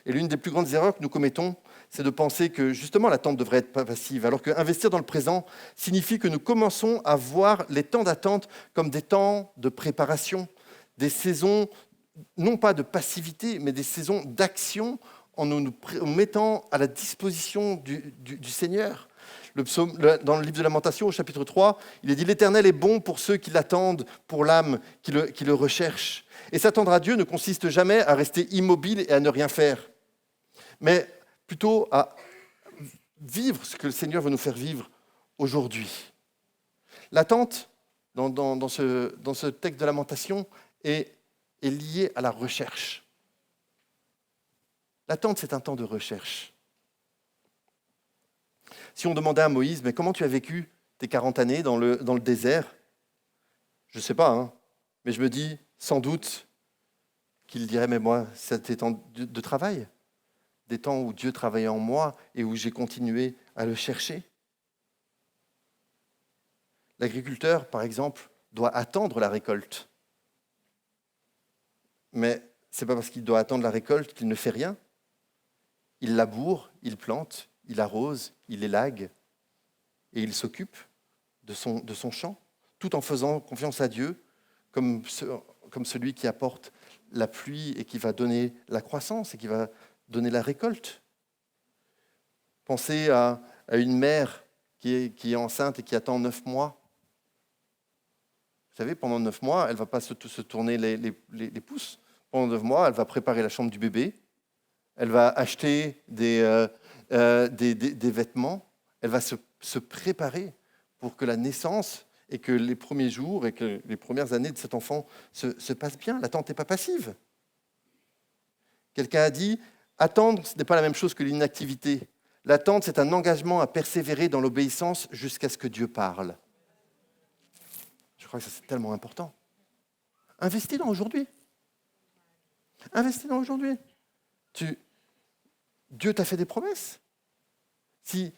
Et l'une des plus grandes erreurs que nous commettons, c'est de penser que justement l'attente devrait être passive, alors qu'investir dans le présent signifie que nous commençons à voir les temps d'attente comme des temps de préparation, des saisons, non pas de passivité, mais des saisons d'action en nous mettant à la disposition du Seigneur. Dans le livre de Lamentations, au chapitre 3, il est dit « L'Éternel est bon pour ceux qui l'attendent, pour l'âme qui le recherche. » Et s'attendre à Dieu ne consiste jamais à rester immobile et à ne rien faire, mais plutôt à vivre ce que le Seigneur veut nous faire vivre aujourd'hui. L'attente, dans ce texte de Lamentation, est liée à la recherche. L'attente, c'est un temps de recherche. Si on demandait à Moïse, mais comment tu as vécu tes 40 années dans le désert ? Je ne sais pas, mais je me dis, sans doute, qu'il dirait, mais moi, c'était des temps de travail, des temps où Dieu travaillait en moi et où j'ai continué à le chercher. L'agriculteur, par exemple, doit attendre la récolte. Mais ce n'est pas parce qu'il doit attendre la récolte qu'il ne fait rien. Il laboure, il plante, il arrose, il élague et il s'occupe de son champ, tout en faisant confiance à Dieu comme celui qui apporte la pluie et qui va donner la croissance et qui va donner la récolte. Pensez à à une mère qui est enceinte et qui attend 9 mois. Vous savez, pendant 9 mois, elle ne va pas se tourner les pouces. Pendant 9 mois, elle va préparer la chambre du bébé, elle va acheter des vêtements, elle va se préparer pour que la naissance et que les premiers jours et que les premières années de cet enfant se passent bien. L'attente n'est pas passive. Quelqu'un a dit, attendre, ce n'est pas la même chose que l'inactivité. L'attente, c'est un engagement à persévérer dans l'obéissance jusqu'à ce que Dieu parle. Je crois que ça, c'est tellement important. Investis dans aujourd'hui. Investis dans aujourd'hui. Dieu t'a fait des promesses. Si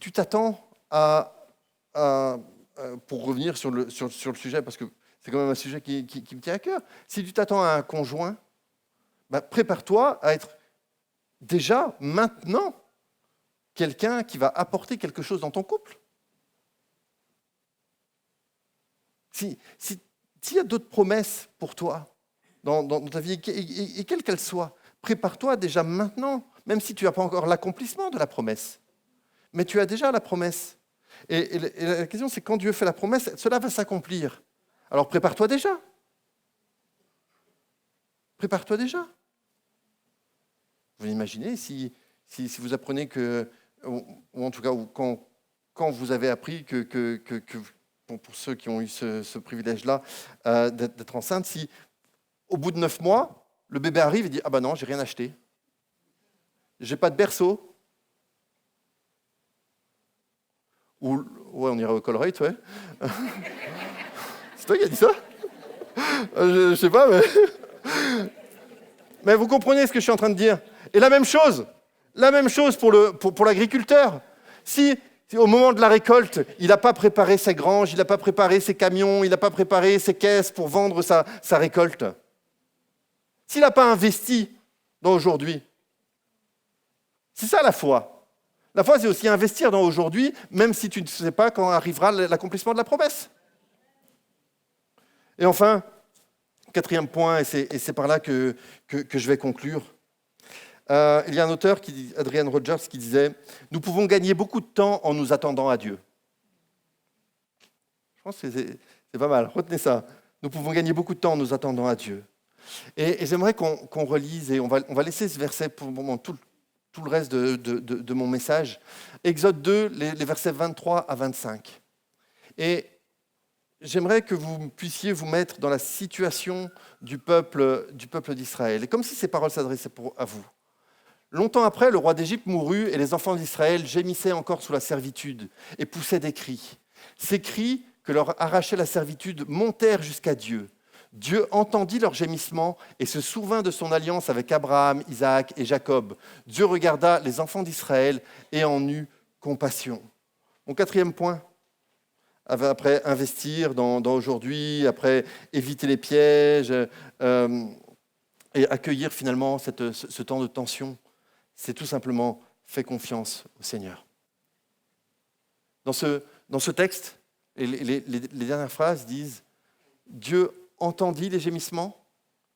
tu t'attends pour revenir sur le sujet, parce que c'est quand même un sujet qui me tient à cœur, si tu t'attends à un conjoint, prépare-toi à être déjà, maintenant, quelqu'un qui va apporter quelque chose dans ton couple. S'il y a d'autres promesses pour toi dans ta vie, et quelles qu'elles soient, prépare-toi déjà maintenant, même si tu n'as pas encore l'accomplissement de la promesse. Mais tu as déjà la promesse. Et la question, c'est quand Dieu fait la promesse, cela va s'accomplir. Alors prépare-toi déjà. Prépare-toi déjà. Vous imaginez si vous apprenez que, ou en tout cas quand vous avez appris que pour ceux qui ont eu ce privilège-là d'être enceinte, si au bout de 9 mois, le bébé arrive et dit « Ah ben non, j'ai rien acheté. J'ai pas de berceau. » Ou, ouais, on irait au Colruyt, ouais. C'est toi qui as dit ça? Je sais pas, mais... Mais vous comprenez ce que je suis en train de dire. Et la même chose pour l'agriculteur. Si au moment de la récolte, il n'a pas préparé ses granges, il n'a pas préparé ses camions, il n'a pas préparé ses caisses pour vendre sa récolte, s'il n'a pas investi dans aujourd'hui, c'est ça la foi. La foi, c'est aussi investir dans aujourd'hui, même si tu ne sais pas quand arrivera l'accomplissement de la promesse. Et enfin, 4e point, et c'est par là que je vais conclure. Il y a un auteur, Adrian Rogers, qui disait « Nous pouvons gagner beaucoup de temps en nous attendant à Dieu. » Je pense que c'est pas mal, retenez ça. Nous pouvons gagner beaucoup de temps en nous attendant à Dieu. Et j'aimerais qu'on relise, et on va laisser ce verset pour le moment, tout le reste de mon message. Exode 2, les versets 23 à 25. Et j'aimerais que vous puissiez vous mettre dans la situation du peuple d'Israël. Et comme si ces paroles s'adressaient à vous. Longtemps après, le roi d'Égypte mourut et les enfants d'Israël gémissaient encore sous la servitude et poussaient des cris. Ces cris que leur arrachait la servitude montèrent jusqu'à Dieu. Dieu entendit leurs gémissements et se souvint de son alliance avec Abraham, Isaac et Jacob. Dieu regarda les enfants d'Israël et en eut compassion. Mon 4e point, après investir dans aujourd'hui, après éviter les pièges et accueillir finalement ce temps de tension, c'est tout simplement fais confiance au Seigneur. Dans ce texte, les dernières phrases disent « Dieu entendit les gémissements,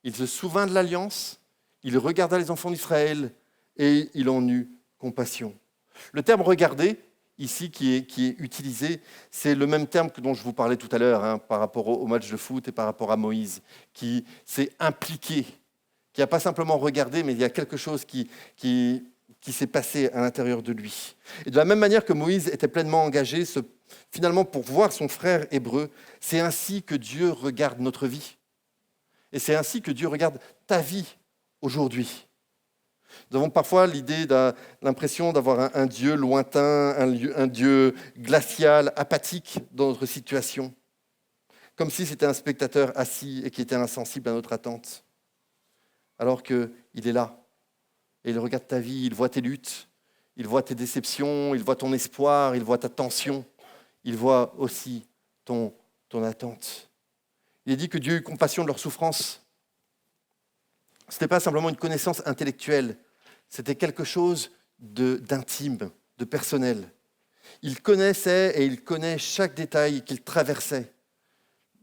il se souvint de l'alliance, il regarda les enfants d'Israël et il en eut compassion. » Le terme « regarder », ici, qui est utilisé, c'est le même terme que dont je vous parlais tout à l'heure, par rapport au match de foot et par rapport à Moïse, qui s'est impliqué, qui n'a pas simplement regardé, mais il y a quelque chose qui s'est passé à l'intérieur de lui. Et de la même manière que Moïse était pleinement engagé, finalement, pour voir son frère hébreu, c'est ainsi que Dieu regarde notre vie. Et c'est ainsi que Dieu regarde ta vie aujourd'hui. Nous avons parfois l'impression d'avoir un Dieu lointain, un Dieu glacial, apathique dans notre situation, comme si c'était un spectateur assis et qui était insensible à notre attente, alors qu'il est là. Et il regarde ta vie, il voit tes luttes, il voit tes déceptions, il voit ton espoir, il voit ta tension, il voit aussi ton attente. Il est dit que Dieu a eu compassion de leur souffrance. Ce n'était pas simplement une connaissance intellectuelle, c'était quelque chose d'intime, de personnel. Il connaissait et il connaît chaque détail qu'ils traversaient.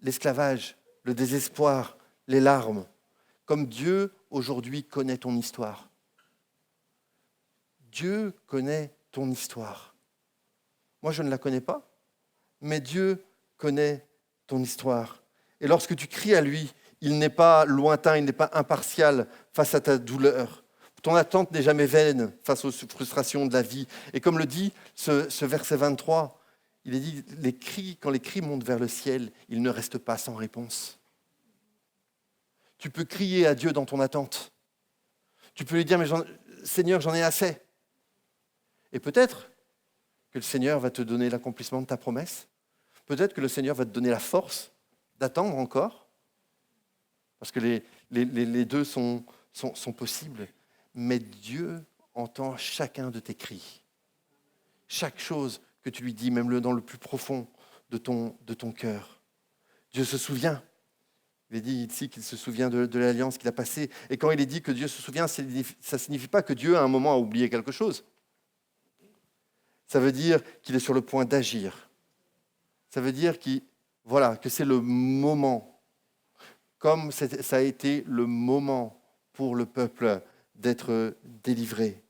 L'esclavage, le désespoir, les larmes, comme Dieu aujourd'hui connaît ton histoire. Dieu connaît ton histoire. Moi, je ne la connais pas, mais Dieu connaît ton histoire. Et lorsque tu cries à lui, il n'est pas lointain, il n'est pas impartial face à ta douleur. Ton attente n'est jamais vaine face aux frustrations de la vie. Et comme le dit ce verset 23, il est dit, quand les cris montent vers le ciel, ils ne restent pas sans réponse. Tu peux crier à Dieu dans ton attente. Tu peux lui dire, mais Seigneur, j'en ai assez. Et peut-être que le Seigneur va te donner l'accomplissement de ta promesse. Peut-être que le Seigneur va te donner la force d'attendre encore. Parce que les deux sont possibles. Mais Dieu entend chacun de tes cris. Chaque chose que tu lui dis, même dans le plus profond de ton cœur. Dieu se souvient. Il est dit ici qu'il se souvient de l'alliance qu'il a passée. Et quand il est dit que Dieu se souvient, ça ne signifie pas que Dieu, à un moment, a oublié quelque chose. Ça veut dire qu'il est sur le point d'agir. Ça veut dire que c'est le moment, comme ça a été le moment pour le peuple d'être délivré.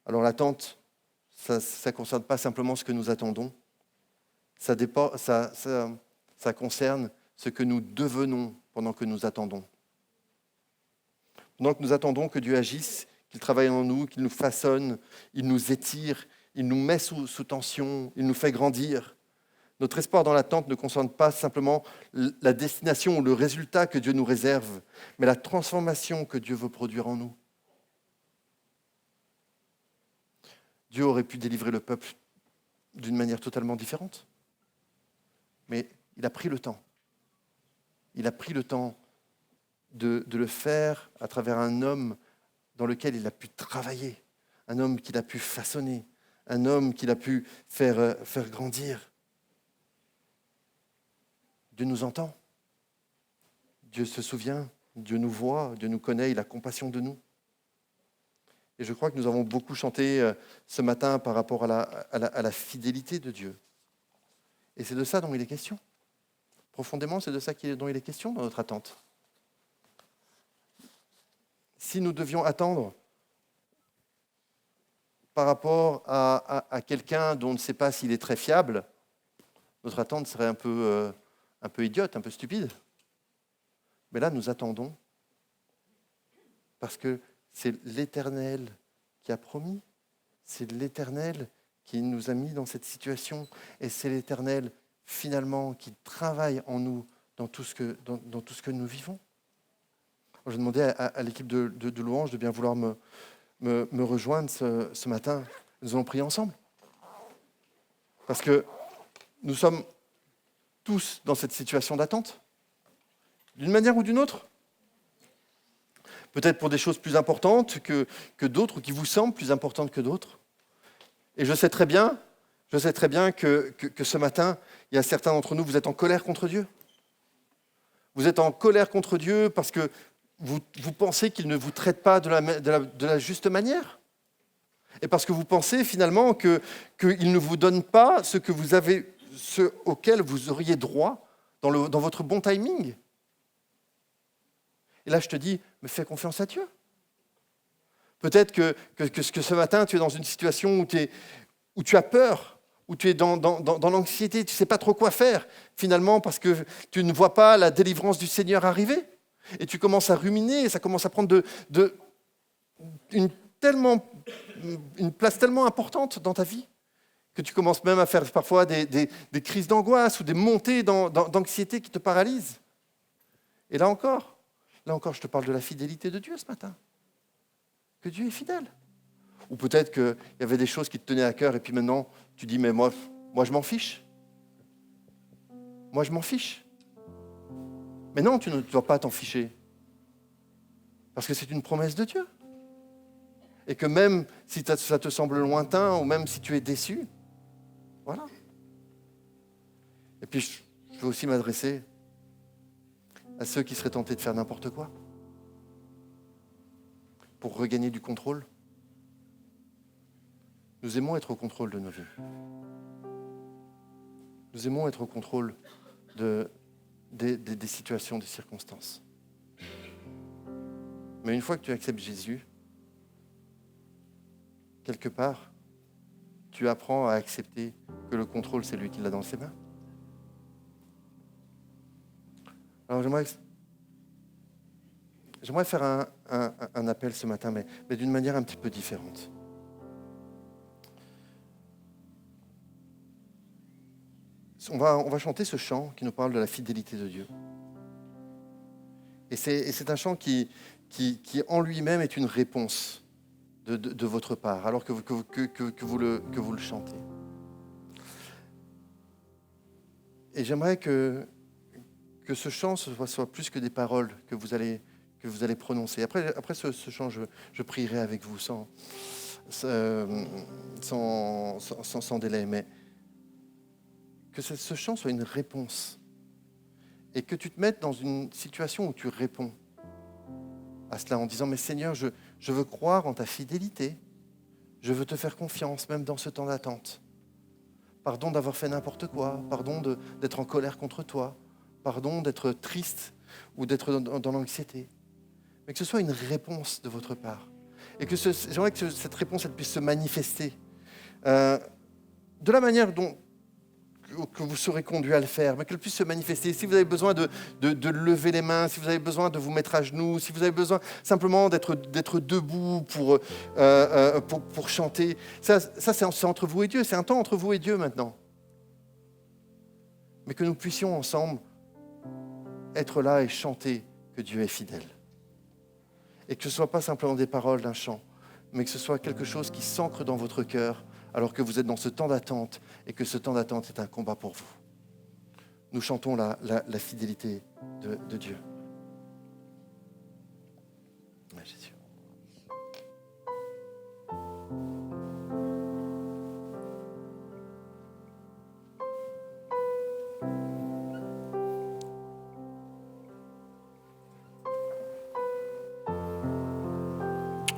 Alors l'attente, ça ne concerne pas simplement ce que nous attendons, ça concerne ce que nous devenons pendant que nous attendons. Pendant que nous attendons que Dieu agisse, qu'il travaille en nous, qu'il nous façonne, il nous étire, il nous met sous tension, il nous fait grandir. Notre espoir dans l'attente ne concerne pas simplement la destination ou le résultat que Dieu nous réserve, mais la transformation que Dieu veut produire en nous. Dieu aurait pu délivrer le peuple d'une manière totalement différente, mais il a pris le temps. Il a pris le temps de le faire à travers un homme dans lequel il a pu travailler, un homme qu'il a pu façonner, un homme qu'il a pu faire grandir. Dieu nous entend, Dieu se souvient, Dieu nous voit, Dieu nous connaît, il a compassion de nous. Et je crois que nous avons beaucoup chanté ce matin par rapport à la fidélité de Dieu. Et c'est de ça dont il est question. Profondément, c'est de ça dont il est question dans notre attente. Si nous devions attendre par rapport à quelqu'un dont on ne sait pas s'il est très fiable, notre attente serait un peu idiote, un peu stupide. Mais là, nous attendons parce que c'est l'Éternel qui a promis, c'est l'Éternel qui nous a mis dans cette situation et c'est l'Éternel finalement qui travaille en nous dans tout ce que nous vivons. Je demandais à l'équipe de louange de bien vouloir me rejoindre ce matin. Nous allons prier ensemble. Parce que nous sommes tous dans cette situation d'attente, d'une manière ou d'une autre. Peut-être pour des choses plus importantes que d'autres, ou qui vous semblent plus importantes que d'autres. Et je sais très bien que ce matin, il y a certains d'entre nous, vous êtes en colère contre Dieu. Vous êtes en colère contre Dieu parce que vous pensez qu'il ne vous traite pas de la juste manière. Et parce que vous pensez finalement qu'il ne vous donne pas ce auquel vous auriez droit dans votre bon timing. Et là, je te dis, mais fais confiance à Dieu. Peut-être que ce matin, tu es dans une situation où tu as peur, où tu es dans l'anxiété, tu ne sais pas trop quoi faire, finalement, parce que tu ne vois pas la délivrance du Seigneur arriver. Et tu commences à ruminer, et ça commence à prendre une place tellement importante dans ta vie, que tu commences même à faire parfois des crises d'angoisse ou des montées d'anxiété qui te paralysent. Et là encore, je te parle de la fidélité de Dieu ce matin. Que Dieu est fidèle. Ou peut-être qu'il y avait des choses qui te tenaient à cœur et puis maintenant, tu dis, mais moi je m'en fiche. Moi, je m'en fiche. Mais non, tu ne dois pas t'en ficher. Parce que c'est une promesse de Dieu. Et que même si ça te semble lointain ou même si tu es déçu, voilà. Et puis, je veux aussi m'adresser à ceux qui seraient tentés de faire n'importe quoi pour regagner du contrôle. Nous aimons être au contrôle de nos vies. Nous aimons être au contrôle des situations, des circonstances. Mais une fois que tu acceptes Jésus, quelque part, tu apprends à accepter que le contrôle, c'est lui qui l'a dans ses mains. Alors j'aimerais faire un appel ce matin, mais d'une manière un petit peu différente. On va chanter ce chant qui nous parle de la fidélité de Dieu. Et c'est un chant qui en lui-même est une réponse de votre part, alors que vous le chantez. Et j'aimerais que ce chant soit plus que des paroles que vous allez prononcer. Après ce chant, je prierai avec vous sans délai, mais que ce chant soit une réponse et que tu te mettes dans une situation où tu réponds à cela en disant « Mais Seigneur, je veux croire en ta fidélité, je veux te faire confiance même dans ce temps d'attente. Pardon d'avoir fait n'importe quoi, pardon d'être en colère contre toi, pardon d'être triste ou d'être dans l'anxiété. » Mais que ce soit une réponse de votre part. Et que j'aimerais que cette réponse elle puisse se manifester de la manière que vous serez conduit à le faire, mais qu'elle puisse se manifester. Si vous avez besoin de lever les mains, si vous avez besoin de vous mettre à genoux, si vous avez besoin simplement d'être debout pour chanter, ça c'est entre vous et Dieu, c'est un temps entre vous et Dieu maintenant. Mais que nous puissions ensemble être là et chanter que Dieu est fidèle. Et que ce ne soit pas simplement des paroles d'un chant, mais que ce soit quelque chose qui s'ancre dans votre cœur alors que vous êtes dans ce temps d'attente et que ce temps d'attente est un combat pour vous. Nous chantons la fidélité de Dieu. Ouais, Jésus.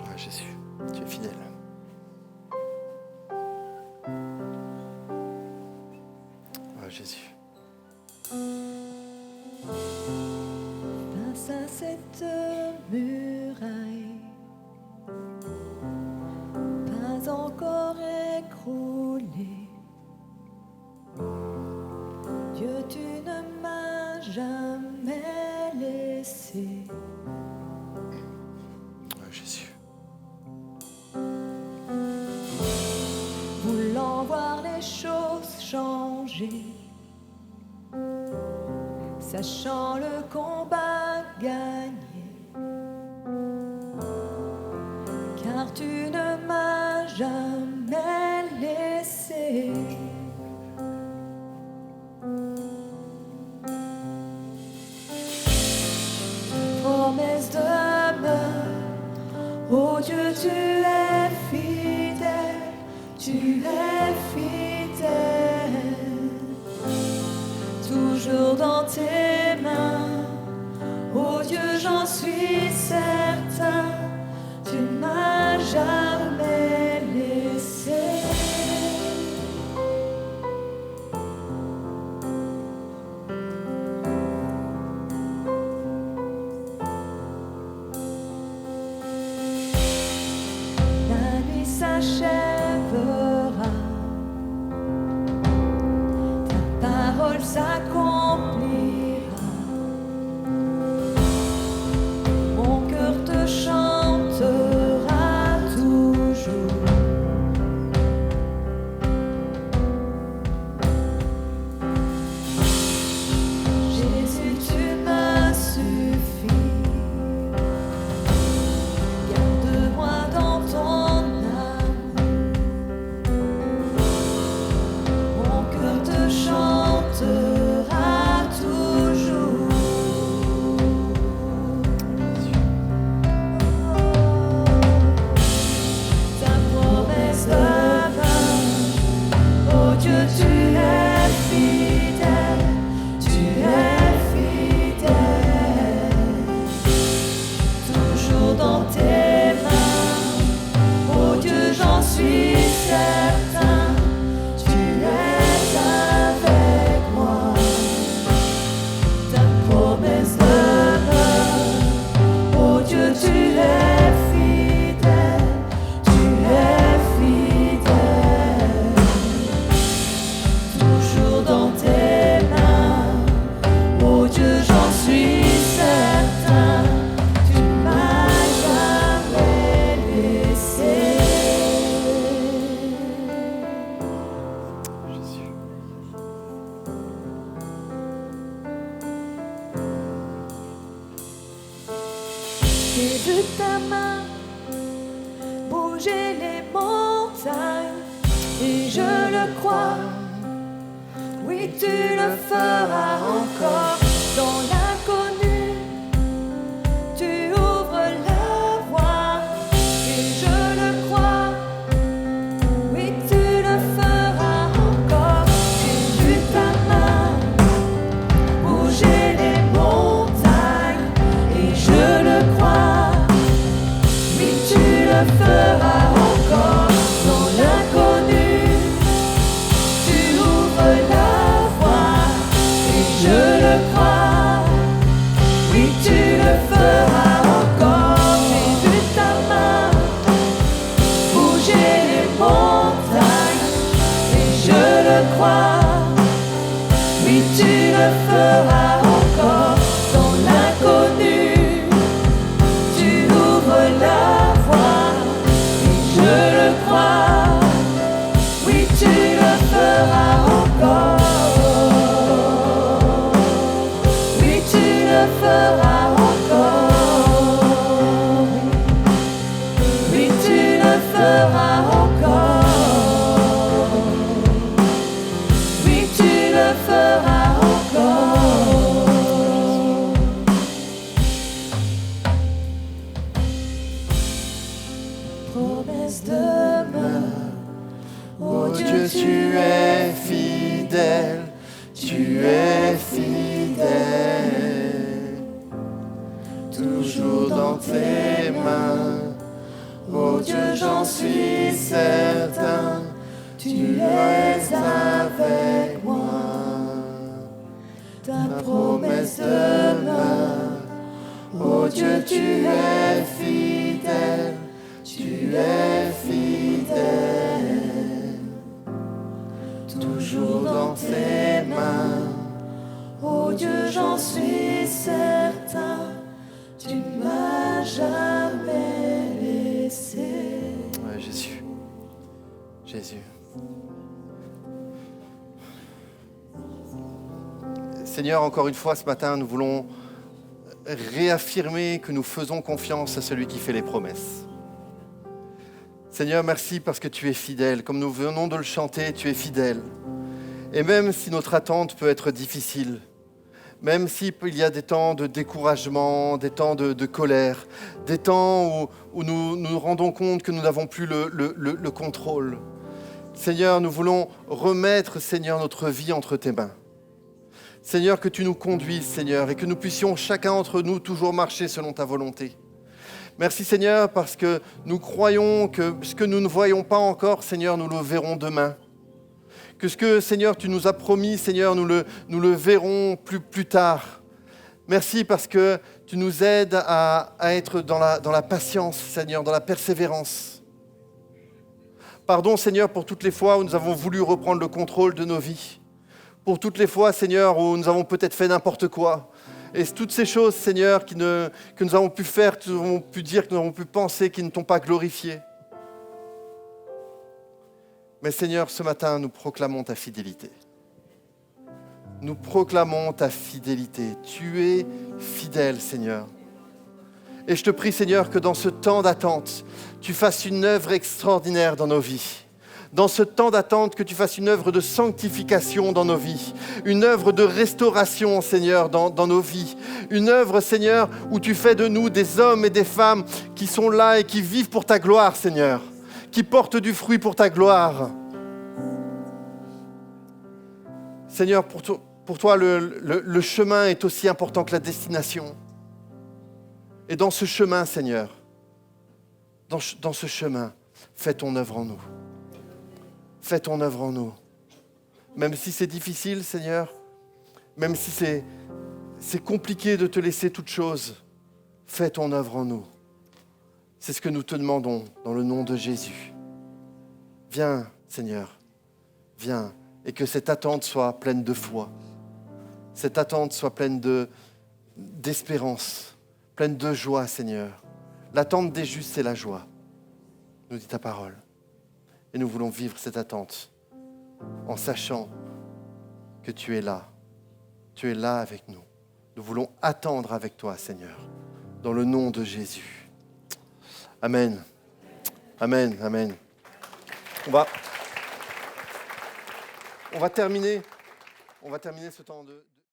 Ouais, Jésus, tu es fidèle. Jésus. Face à cette muraille, pas encore écroulée, Dieu, tu ne m'as jamais laissé. Jésus. Voulant voir les choses changer, sachant le combat gagné, car tu ne m'as jamais laissé. Promesse demeure, oh Dieu, tu es fidèle, tu es fidèle. Toujours dans tes mains, oh Dieu, j'en suis certain, tu ne m'as jamais laissé. La nuit s'achèvera, ta parole s'accomplira. Mon cœur te chantera toujours. Jésus, tu me suffis. Garde-moi dans ton amour. Mon cœur te chantera J'ai vu ta main bouger les montagnes et je le crois. Oui, tu le feras encore dans l'inconnu. Tu ouvres la voie et je le crois. Oui, tu le feras encore. J'ai vu ta main bouger les montagnes et je le crois. Oui, tu le feras encore dans l'inconnu. Tu ouvres la voie et je le crois. Oui, tu le feras encore. J'ai vu ta main bouger les montagnes et je le crois. Oui, tu le feras encore dans l'inconnu. Tu ouvres la voie et je le crois. Oui, tu le feras encore. Oui, tu le feras encore. Oui, tu le feras encore. Oui, tu le feras encore. Promesse demeure. Oh Dieu, tu es fidèle, tu es fidèle. Toujours dans tes mains. Oh Dieu, j'en suis certain, tu es avec moi. Ta promesse demeure. Oh Dieu, tu es fidèle, tu es fidèle. Toujours dans tes mains. Oh Dieu, j'en suis certain, tu m'as jamais laissé. Ouais, Jésus. Jésus. Seigneur, encore une fois ce matin, nous voulons réaffirmer que nous faisons confiance à celui qui fait les promesses. Seigneur, merci parce que tu es fidèle. Comme nous venons de le chanter, tu es fidèle. Et même si notre attente peut être difficile, même s'il y a des temps de découragement, des temps de colère, des temps où nous nous rendons compte que nous n'avons plus le contrôle, Seigneur, nous voulons remettre, Seigneur, notre vie entre tes mains. Seigneur, que tu nous conduises, Seigneur, et que nous puissions chacun d'entre nous toujours marcher selon ta volonté. Merci Seigneur parce que nous croyons que ce que nous ne voyons pas encore, Seigneur, nous le verrons demain. Que ce que, Seigneur, tu nous as promis, Seigneur, nous le verrons plus tard. Merci parce que tu nous aides à être dans la patience, Seigneur, dans la persévérance. Pardon, Seigneur, pour toutes les fois où nous avons voulu reprendre le contrôle de nos vies. Pour toutes les fois, Seigneur, où nous avons peut-être fait n'importe quoi. Et toutes ces choses, Seigneur, que nous avons pu faire, que nous avons pu dire, que nous avons pu penser, qui ne t'ont pas glorifié. Mais Seigneur, ce matin, nous proclamons ta fidélité. Nous proclamons ta fidélité. Tu es fidèle, Seigneur. Et je te prie, Seigneur, que dans ce temps d'attente, tu fasses une œuvre extraordinaire dans nos vies. Dans ce temps d'attente, que tu fasses une œuvre de sanctification dans nos vies, une œuvre de restauration, Seigneur, dans nos vies, une œuvre, Seigneur, où tu fais de nous des hommes et des femmes qui sont là et qui vivent pour ta gloire, Seigneur, qui portent du fruit pour ta gloire. Seigneur, pour toi, le chemin est aussi important que la destination. Et dans ce chemin, Seigneur, dans ce chemin, fais ton œuvre en nous. Fais ton œuvre en nous. Même si c'est difficile, Seigneur, même si c'est compliqué de te laisser toute chose, fais ton œuvre en nous. C'est ce que nous te demandons dans le nom de Jésus. Viens, Seigneur, viens, et que cette attente soit pleine de foi. Cette attente soit pleine d'espérance, pleine de joie, Seigneur. L'attente des justes, c'est la joie, nous dit ta parole. Et nous voulons vivre cette attente en sachant que tu es là. Tu es là avec nous. Nous voulons attendre avec toi, Seigneur. dans le nom de Jésus. Amen. Amen, amen. On va terminer ce temps de...